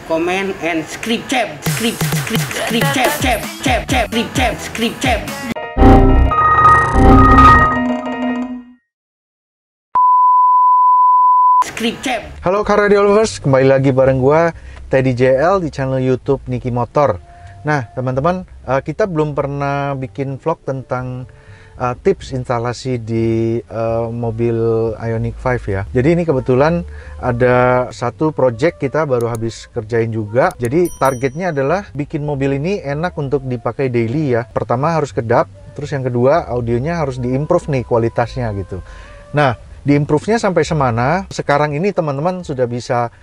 comment, and script tab, script tab. Halo car radio lovers, kembali lagi bareng gua Teddy JL di channel YouTube Niki Motor. Nah teman-teman, kita belum pernah bikin vlog tentang tips instalasi di mobil Ioniq 5 ya. Jadi ini kebetulan ada satu project kita baru habis kerjain juga. Jadi targetnya adalah bikin mobil ini enak untuk dipakai daily ya. Pertama harus kedap, terus yang kedua audionya harus diimprove nih kualitasnya gitu. Nah, diimprove-nya sampai semana? Sekarang ini teman-teman sudah bisa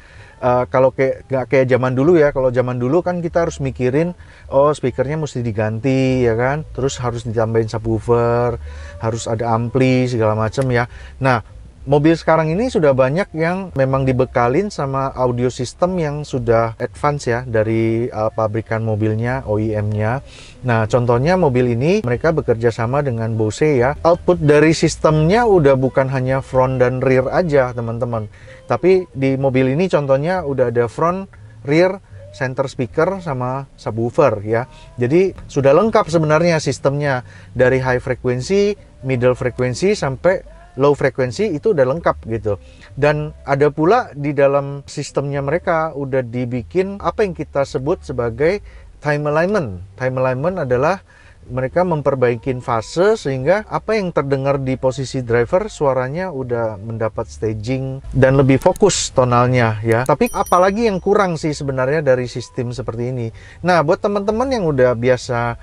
kalau nggak kayak zaman dulu ya. Kalau zaman dulu kan kita harus mikirin, oh speakernya mesti diganti ya kan, terus harus ditambahin subwoofer, harus ada ampli segala macam ya. Nah, mobil sekarang ini sudah banyak yang memang dibekalin sama audio system yang sudah advance ya dari pabrikan mobilnya, OEM-nya. Nah, contohnya mobil ini mereka bekerja sama dengan Bose ya. Output dari sistemnya udah bukan hanya front dan rear aja, teman-teman. Tapi di mobil ini contohnya udah ada front, rear, center speaker sama subwoofer ya. Jadi sudah lengkap sebenarnya sistemnya, dari high frequency, middle frequency sampai low frequency itu udah lengkap gitu. Dan ada pula di dalam sistemnya mereka udah dibikin apa yang kita sebut sebagai time alignment. Time alignment adalah mereka memperbaiki fase sehingga apa yang terdengar di posisi driver suaranya udah mendapat staging dan lebih fokus tonalnya ya. Tapi apalagi yang kurang sih sebenarnya dari sistem seperti ini. Nah, buat teman-teman yang udah biasa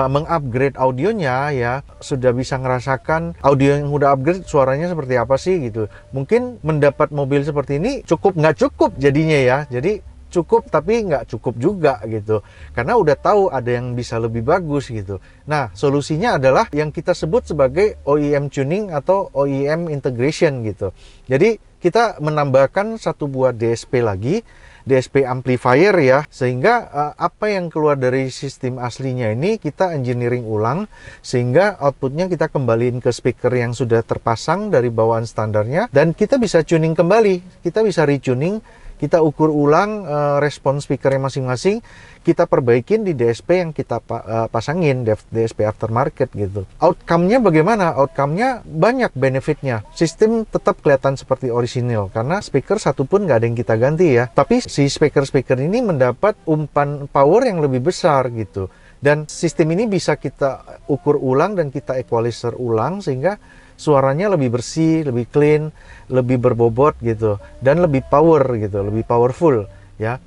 mengupgrade audionya ya, sudah bisa ngerasakan audio yang udah upgrade suaranya seperti apa sih gitu. Mungkin mendapat mobil seperti ini nggak cukup jadinya ya. Jadi cukup tapi nggak cukup juga gitu, karena udah tahu ada yang bisa lebih bagus gitu. Nah, solusinya adalah yang kita sebut sebagai OEM tuning atau OEM integration gitu. Jadi kita menambahkan satu buah DSP lagi, DSP amplifier ya, sehingga apa yang keluar dari sistem aslinya ini kita engineering ulang sehingga outputnya kita kembaliin ke speaker yang sudah terpasang dari bawaan standarnya, dan kita bisa tuning kembali, kita bisa retuning, kita ukur ulang respon speakernya masing-masing, kita perbaikin di DSP yang kita pasangin, DSP aftermarket gitu. Outcome-nya bagaimana? Outcome-nya banyak benefitnya. Sistem tetap kelihatan seperti orisinil, karena speaker satu pun nggak ada yang kita ganti ya. Tapi si speaker-speaker ini mendapat umpan power yang lebih besar gitu. Dan sistem ini bisa kita ukur ulang dan kita equalizer ulang sehingga suaranya lebih bersih, lebih clean, lebih berbobot gitu, dan lebih power gitu, lebih powerful ya.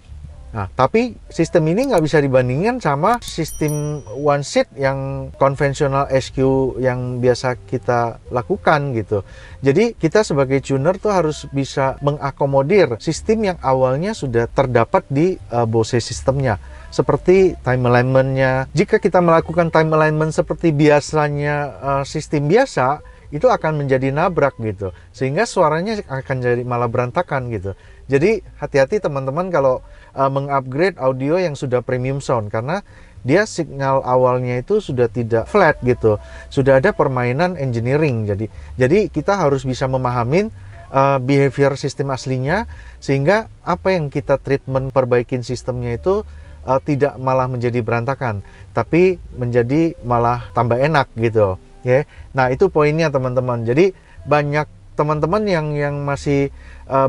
Nah, tapi sistem ini nggak bisa dibandingkan sama sistem one seat yang konvensional SQ yang biasa kita lakukan gitu. Jadi kita sebagai tuner tuh harus bisa mengakomodir sistem yang awalnya sudah terdapat di Bose sistemnya. Seperti time alignment-nya. Jika kita melakukan time alignment seperti biasanya sistem biasa, itu akan menjadi nabrak gitu, sehingga suaranya akan jadi malah berantakan gitu. Jadi hati-hati teman-teman kalau mengupgrade audio yang sudah premium sound, karena dia signal awalnya itu sudah tidak flat gitu, sudah ada permainan engineering. Jadi kita harus bisa memahamin behavior sistem aslinya, sehingga apa yang kita treatment perbaikin sistemnya itu tidak malah menjadi berantakan, tapi menjadi malah tambah enak gitu. Ya, nah itu poinnya teman-teman. Jadi banyak teman-teman yang masih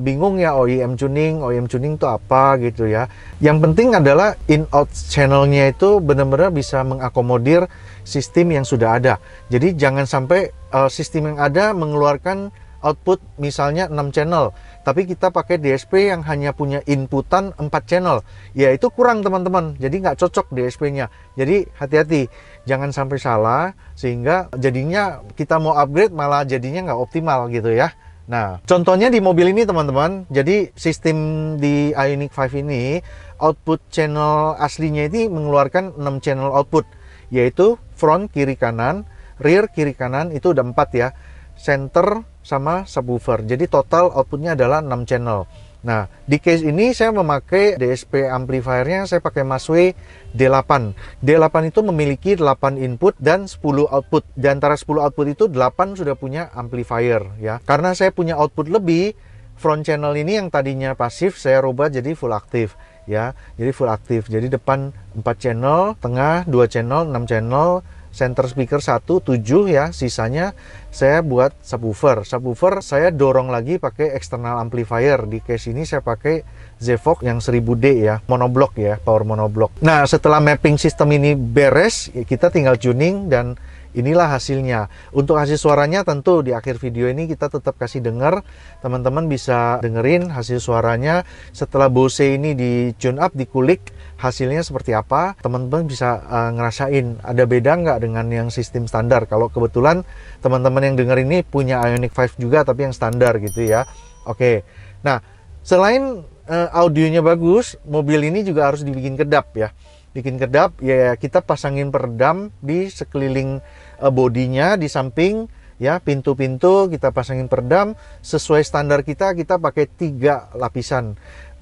bingung ya OEM tuning itu apa gitu ya. Yang penting adalah in-out channelnya itu benar-benar bisa mengakomodir sistem yang sudah ada. Jadi jangan sampai sistem yang ada mengeluarkan output misalnya 6 channel, tapi kita pakai DSP yang hanya punya inputan 4 channel. Ya itu kurang teman-teman, jadi nggak cocok DSP-nya. Jadi hati-hati, jangan sampai salah, sehingga jadinya kita mau upgrade malah jadinya nggak optimal gitu ya. Nah, contohnya di mobil ini teman-teman, jadi sistem di Ioniq 5 ini, output channel aslinya ini mengeluarkan 6 channel output, yaitu front kiri kanan, rear kiri kanan, itu udah 4 ya, center sama subwoofer. Jadi total outputnya adalah 6 channel. Nah, di case ini saya memakai DSP amplifiernya, saya pakai Masway D8. D8 itu memiliki 8 input dan 10 output. Di antara 10 output itu 8 sudah punya amplifier ya. Karena saya punya output lebih, front channel ini yang tadinya pasif saya rubah jadi full aktif. ya. Jadi full aktif. Jadi depan 4 channel, tengah 2 channel, 6 channel, center speaker 1, 7 ya. Sisanya saya buat subwoofer. Subwoofer saya dorong lagi pakai external amplifier. Di case ini saya pakai Zvox yang 1000D ya, monoblock ya, power monoblock. Nah, setelah mapping sistem ini beres, kita tinggal tuning dan inilah hasilnya. Untuk hasil suaranya tentu di akhir video ini kita tetap kasih denger. Teman-teman bisa dengerin hasil suaranya. Setelah Bose ini di tune up, dikulik, hasilnya seperti apa. Teman-teman bisa ngerasain ada beda nggak dengan yang sistem standar. Kalau kebetulan teman-teman yang denger ini punya Ioniq 5 juga tapi yang standar gitu ya. Oke. Nah, selain audionya bagus, mobil ini juga harus dibikin kedap ya. Bikin kedap ya, kita pasangin peredam di sekeliling bodinya, di samping ya, pintu-pintu kita pasangin peredam sesuai standar kita pakai 3 lapisan,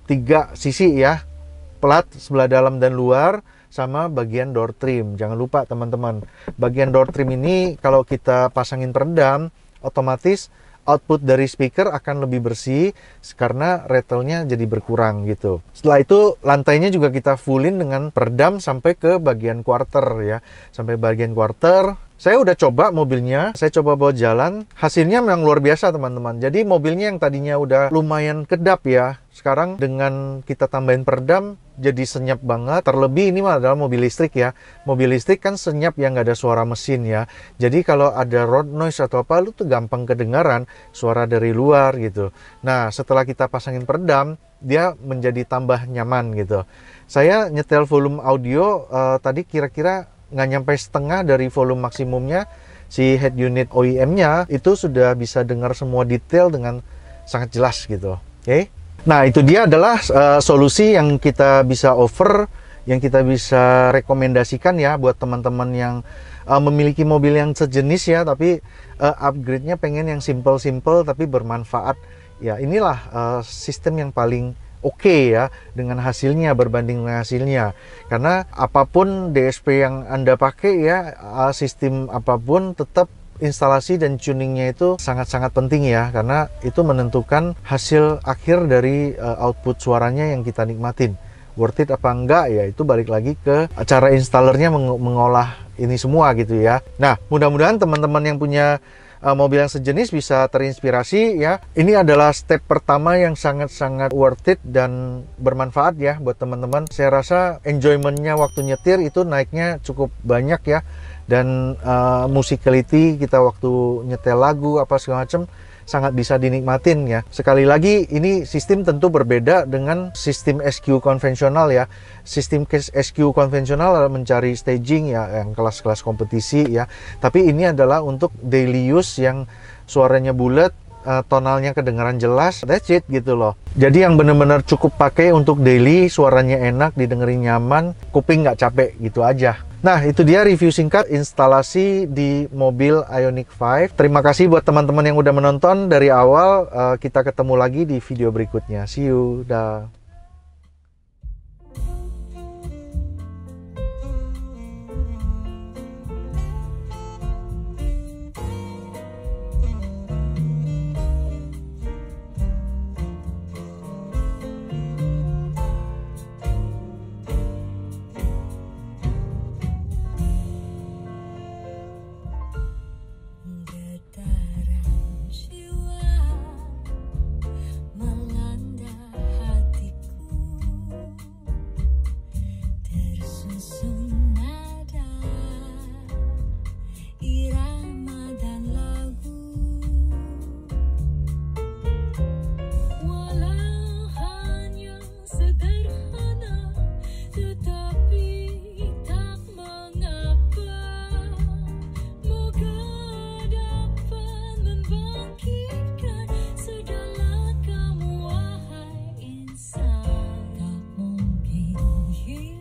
3 sisi ya, plat sebelah dalam dan luar, sama bagian door trim. Jangan lupa teman-teman, bagian door trim ini kalau kita pasangin peredam, otomatis output dari speaker akan lebih bersih karena rattle-nya jadi berkurang gitu. Setelah itu lantainya juga kita fullin dengan peredam sampai ke bagian quarter ya. Sampai bagian quarter. Saya udah coba mobilnya, saya coba bawa jalan, hasilnya memang luar biasa teman-teman. Jadi mobilnya yang tadinya udah lumayan kedap ya, sekarang dengan kita tambahin peredam jadi senyap banget. Terlebih ini adalah mobil listrik ya. Mobil listrik kan senyap yang nggak ada suara mesin ya. Jadi kalau ada road noise atau apa, lu tuh gampang kedengaran suara dari luar gitu. Nah, setelah kita pasangin peredam, dia menjadi tambah nyaman gitu. Saya nyetel volume audio tadi kira-kira nggak nyampe setengah dari volume maksimumnya. Si head unit OEM-nya itu sudah bisa dengar semua detail dengan sangat jelas gitu. Oke. Nah, itu dia adalah solusi yang kita bisa offer, yang kita bisa rekomendasikan ya buat teman-teman yang memiliki mobil yang sejenis ya, tapi upgrade-nya pengen yang simple-simple tapi bermanfaat. Ya, inilah sistem yang paling oke ya dengan hasilnya, berbanding dengan hasilnya. Karena apapun DSP yang Anda pakai ya, sistem apapun, tetap instalasi dan tuningnya itu sangat-sangat penting ya, karena itu menentukan hasil akhir dari output suaranya yang kita nikmatin. Worth it apa enggak ya, itu balik lagi ke cara installernya mengolah ini semua gitu ya. Nah, mudah-mudahan teman-teman yang punya mobil yang sejenis bisa terinspirasi ya. Ini adalah step pertama yang sangat-sangat worth it dan bermanfaat ya buat teman-teman. Saya rasa enjoymentnya waktu nyetir itu naiknya cukup banyak ya. Dan musicality kita waktu nyetel lagu apa segala macam sangat bisa dinikmatin ya. Sekali lagi ini sistem tentu berbeda dengan sistem SQ konvensional ya. Sistem SQ konvensional adalah mencari staging ya, yang kelas-kelas kompetisi ya. Tapi ini adalah untuk daily use yang suaranya bulat, tonalnya kedengaran jelas, that's it gitu loh. Jadi yang benar-benar cukup pakai untuk daily, suaranya enak, didengerin nyaman, kuping nggak capek gitu aja. Nah, itu dia review singkat instalasi di mobil Ioniq 5. Terima kasih buat teman-teman yang udah menonton dari awal. Kita ketemu lagi di video berikutnya. See you. Dah. Here